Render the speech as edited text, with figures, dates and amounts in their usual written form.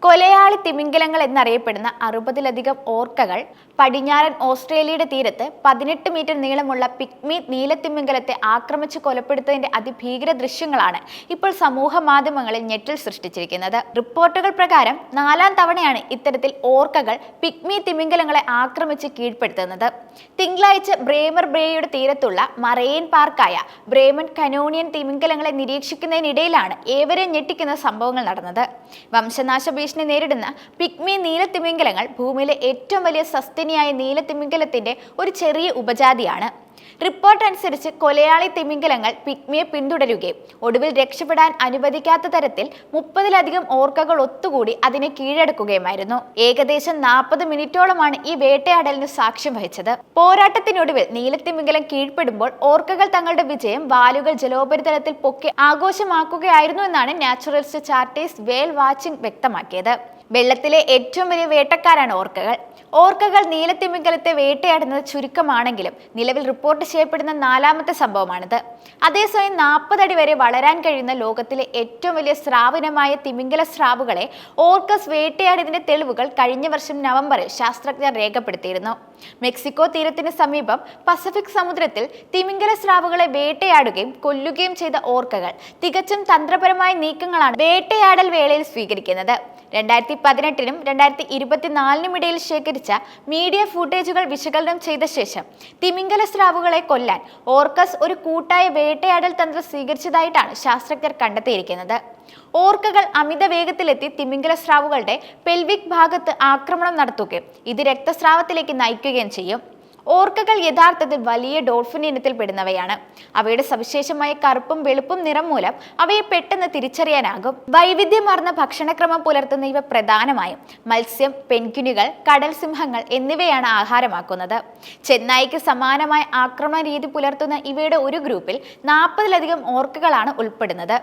കൊലയാളി തിമിംഗലങ്ങൾ എന്നറിയപ്പെടുന്ന 60-ലധികം ഓർക്കകൾ പടിഞ്ഞാറൻ ഓസ്ട്രേലിയയുടെ തീരത്ത് 18 മീറ്റർ നീളമുള്ള പിഗ്മി നീലത്തിമിംഗലത്തെ ആക്രമിച്ച് കൊലപ്പെടുത്തതിന്റെ അതിഭീകര ദൃശ്യങ്ങളാണ് ഇപ്പോൾ സമൂഹ മാധ്യമങ്ങളിൽ ഞെട്ടൽ സൃഷ്ടിച്ചിരിക്കുന്നത്. റിപ്പോർട്ടുകൾ പ്രകാരം 4ാം തവണയാണ് ഇത്തരത്തിൽ ഓർക്കകൾ പിഗ്മി തിമിംഗലങ്ങളെ ആക്രമിച്ച് കീഴ്പ്പെടുത്തുന്നത്. തിങ്കളാഴ്ച ബ്രേമർ ബേയുടെ തീരത്തുള്ള മറൈൻ പാർക്കായ ബ്രേമൻ കനോണിയൻ തിമിംഗലങ്ങളെ നിരീക്ഷിക്കുന്നതിനിടയിലാണ് ഏവരെയും ഞെട്ടിക്കുന്ന സംഭവങ്ങൾ നടന്നത്. വംശനാശ ഭീഷണി നേരിടുന്ന പിഗ്മി നീലത്തിമിംഗലങ്ങൾ ഭൂമിയിലെ ഏറ്റവും വലിയ സസ്തനിയായ നീലത്തിമിംഗലത്തിന്റെ ഒരു ചെറിയ ഉപജാതിയാണ്. റിപ്പോർട്ട് അനുസരിച്ച് കൊലയാളി തിമിംഗലങ്ങൾ പിഗ്മിയെ പിന്തുടരുകയും ഒടുവിൽ രക്ഷപ്പെടാൻ അനുവദിക്കാത്ത തരത്തിൽ 30-ലധികം ഓർക്കകൾ ഒത്തുകൂടി അതിനെ കീഴടക്കുകയുമായിരുന്നു. ഏകദേശം 40 മിനിറ്റോളമാണ് ഈ വേട്ടയാടലിന് സാക്ഷ്യം വഹിച്ചത്. പോരാട്ടത്തിനൊടുവിൽ നീലത്തിമിംഗലം കീഴ്പ്പെടുമ്പോൾ ഓർക്കകൾ തങ്ങളുടെ വിജയം വാലുകൾ ജലോപരിതലത്തിൽ പൊക്കി ആഘോഷമാക്കുകയായിരുന്നു എന്നാണ് നാച്ചുറലിസ്റ്റ് ചാർട്ടേഴ്സ് വേൽ വാച്ചിങ് വ്യക്തമാക്കിയത്. വെള്ളത്തിലെ ഏറ്റവും വലിയ വേട്ടക്കാരാണ് ഓർക്കകൾ. ഓർക്കകൾ നീലത്തിമിംഗലത്തെ വേട്ടയാടുന്നത് ചുരുക്കമാണെങ്കിലും നിലവിൽ റിപ്പോർട്ട് ചെയ്യപ്പെടുന്ന 4ാമത്തെ സംഭവമാണിത്. അതേസമയം 40 അടി വരെ വളരാൻ കഴിയുന്ന ലോകത്തിലെ ഏറ്റവും വലിയ സ്രാവിനമായ തിമിംഗല സ്രാവുകളെ ഓർക്കസ് വേട്ടയാടിയതിന്റെ തെളിവുകൾ കഴിഞ്ഞ വർഷം നവംബറിൽ ശാസ്ത്രജ്ഞർ രേഖപ്പെടുത്തിയിരുന്നു. മെക്സിക്കോ തീരത്തിന് സമീപം പസഫിക് സമുദ്രത്തിൽ തിമിംഗല സ്രാവുകളെ വേട്ടയാടുകയും കൊല്ലുകയും ചെയ്ത ഓർക്കകൾ തികച്ചും തന്ത്രപരമായ നീക്കങ്ങളാണ് വേട്ടയാടൽ വേളയിൽ സ്വീകരിക്കുന്നത്. 2018-നും 2024-നും ഇടയിൽ ശേഖരിച്ച മീഡിയ ഫുട്ടേജുകൾ വിശകലനം ചെയ്ത ശേഷം തിമിംഗല സ്രാവുകളെ കൊല്ലാൻ ഓർക്കസ് ഒരു കൂട്ടായ വേട്ടയാടൽ തന്ത്രം സ്വീകരിച്ചതായിട്ടാണ് ശാസ്ത്രജ്ഞർ കണ്ടെത്തിയിരിക്കുന്നത്. ഓർക്കകൾ അമിത വേഗത്തിലെത്തി തിമിംഗല സ്രാവുകളുടെ പെൽവിക് ഭാഗത്ത് ആക്രമണം നടത്തുകയും ഇത് രക്തസ്രാവത്തിലേക്ക് നയിക്കുകയും ചെയ്യും. ഓർക്കകൾ യഥാർത്ഥത്തിൽ വലിയ ഡോൾഫിൻ ഇനത്തിൽ പെടുന്നവയാണ്. അവയുടെ സവിശേഷമായ കറുപ്പും വെളുപ്പും നിറം മൂലം അവയെ പെട്ടെന്ന് തിരിച്ചറിയാനാകും. വൈവിധ്യമാർന്ന ഭക്ഷണക്രമം പുലർത്തുന്ന ഇവ പ്രധാനമായും മത്സ്യം, പെൻഗ്വിനുകൾ, കടൽ സിംഹങ്ങൾ എന്നിവയാണ് ആഹാരമാക്കുന്നത്. ചെന്നായ്ക്ക് സമാനമായ ആക്രമണ രീതി പുലർത്തുന്ന ഇവയുടെ ഒരു ഗ്രൂപ്പിൽ 40-ലധികം ഓർക്കകളാണ് ഉൾപ്പെടുന്നത്.